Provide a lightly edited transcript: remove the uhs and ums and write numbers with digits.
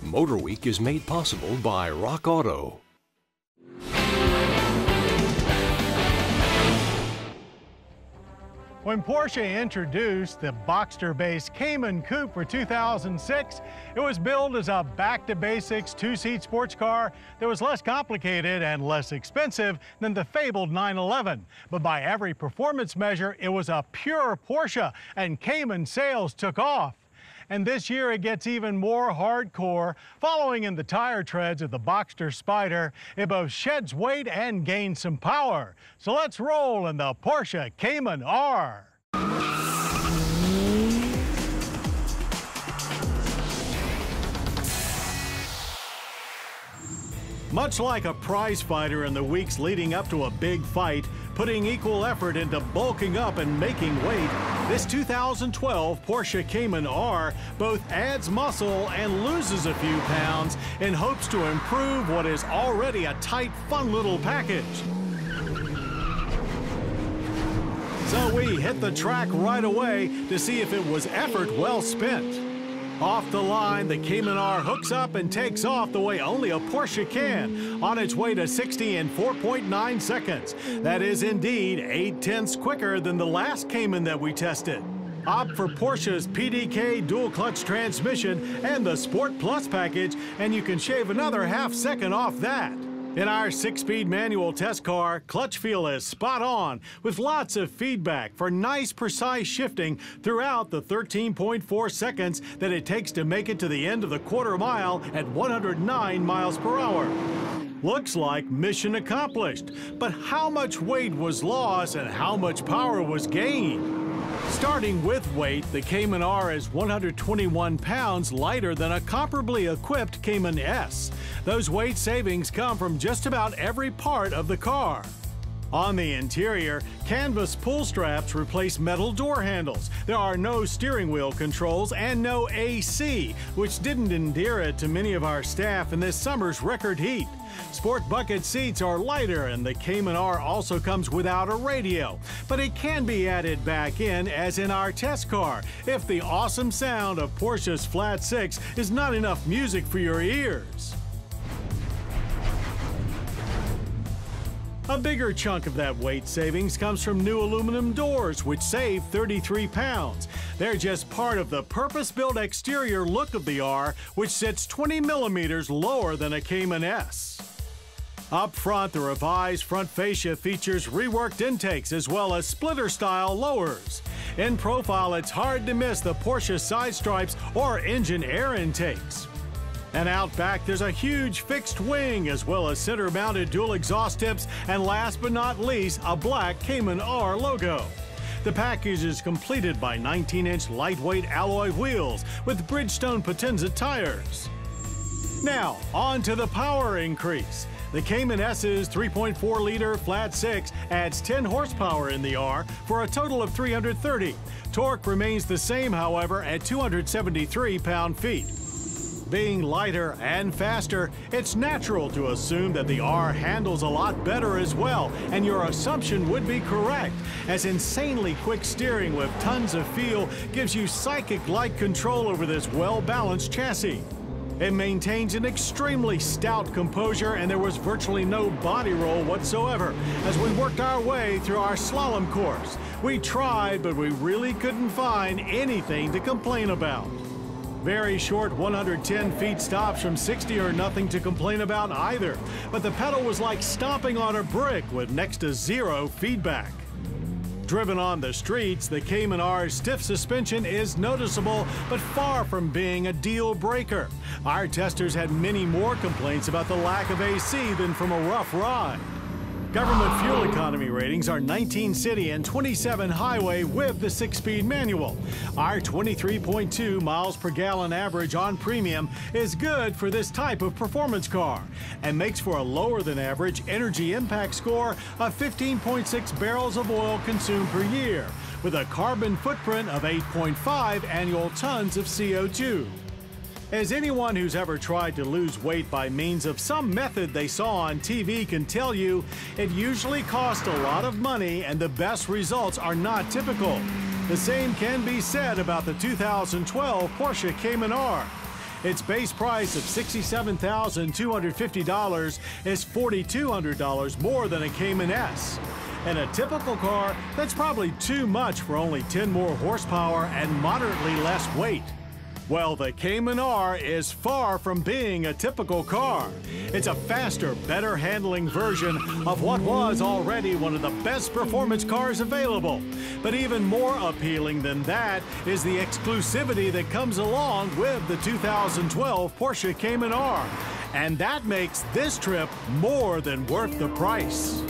Motor Week is made possible by Rock Auto. When Porsche introduced the Boxster-based Cayman Coupe for 2006, it was billed as a back-to-basics two-seat sports car that was less complicated and less expensive than the fabled 911. But by every performance measure, it was a pure Porsche, and Cayman sales took off. And this year it gets even more hardcore. Following in the tire treads of the Boxster Spyder, it both sheds weight and gains some power. So let's roll in the Porsche Cayman R. Much like a prize fighter in the weeks leading up to a big fight, putting equal effort into bulking up and making weight, this 2012 Porsche Cayman R both adds muscle and loses a few pounds in hopes to improve what is already a tight, fun little package. So we hit the track right away to see if it was effort well spent. Off the line, the Cayman R hooks up and takes off the way only a Porsche can, on its way to 60 in 4.9 seconds. That is indeed 0.8 quicker than the last Cayman that we tested. Opt for Porsche's PDK dual-clutch transmission and the Sport Plus package, and you can shave another half second off that. In our 6-speed manual test car, clutch feel is spot on, with lots of feedback for nice, precise shifting throughout the 13.4 seconds that it takes to make it to the end of the quarter mile at 109 miles per hour. Looks like mission accomplished, but how much weight was lost and how much power was gained? Starting with weight, the Cayman R is 121 pounds lighter than a comparably equipped Cayman S. Those weight savings come from just about every part of the car. On the interior, canvas pull straps replace metal door handles. There are no steering wheel controls and no AC, which didn't endear it to many of our staff in this summer's record heat. Sport bucket seats are lighter, and the Cayman R also comes without a radio, but it can be added back in as in our test car if the awesome sound of Porsche's Flat 6 is not enough music for your ears. A bigger chunk of that weight savings comes from new aluminum doors, which save 33 pounds. They're just part of the purpose-built exterior look of the R, which sits 20 millimeters lower than a Cayman S. Up front, the revised front fascia features reworked intakes as well as splitter-style lowers. In profile, it's hard to miss the Porsche side stripes or engine air intakes. And out back, there's a huge fixed wing as well as center-mounted dual exhaust tips, and last but not least, a black Cayman R logo. The package is completed by 19-inch lightweight alloy wheels with Bridgestone Potenza tires. Now, on to the power increase. The Cayman S's 3.4-liter flat 6 adds 10 horsepower in the R for a total of 330. Torque remains the same, however, at 273 pound-feet. Being lighter and faster, it's natural to assume that the R handles a lot better as well, and your assumption would be correct, as insanely quick steering with tons of feel gives you psychic-like control over this well-balanced chassis. It maintains an extremely stout composure, and there was virtually no body roll whatsoever as we worked our way through our slalom course. We tried, but we really couldn't find anything to complain about. Very short 110 feet stops from 60 are nothing to complain about either, but the pedal was like stomping on a brick with next to zero feedback. Driven on the streets, the Cayman R's stiff suspension is noticeable, but far from being a deal breaker. Our testers had many more complaints about the lack of AC than from a rough ride. Government fuel economy ratings are 19 city and 27 highway with the 6-speed manual. Our 23.2 miles per gallon average on premium is good for this type of performance car and makes for a lower than average energy impact score of 15.6 barrels of oil consumed per year, with a carbon footprint of 8.5 annual tons of CO2. As anyone who's ever tried to lose weight by means of some method they saw on TV can tell you, it usually costs a lot of money and the best results are not typical. The same can be said about the 2012 Porsche Cayman R. Its base price of $67,250 is $4,200 more than a Cayman S. And a typical car, that's probably too much for only 10 more horsepower and moderately less weight. Well, the Cayman R is far from being a typical car. It's a faster, better handling version of what was already one of the best performance cars available. But even more appealing than that is the exclusivity that comes along with the 2012 Porsche Cayman R. And that makes this trip more than worth the price.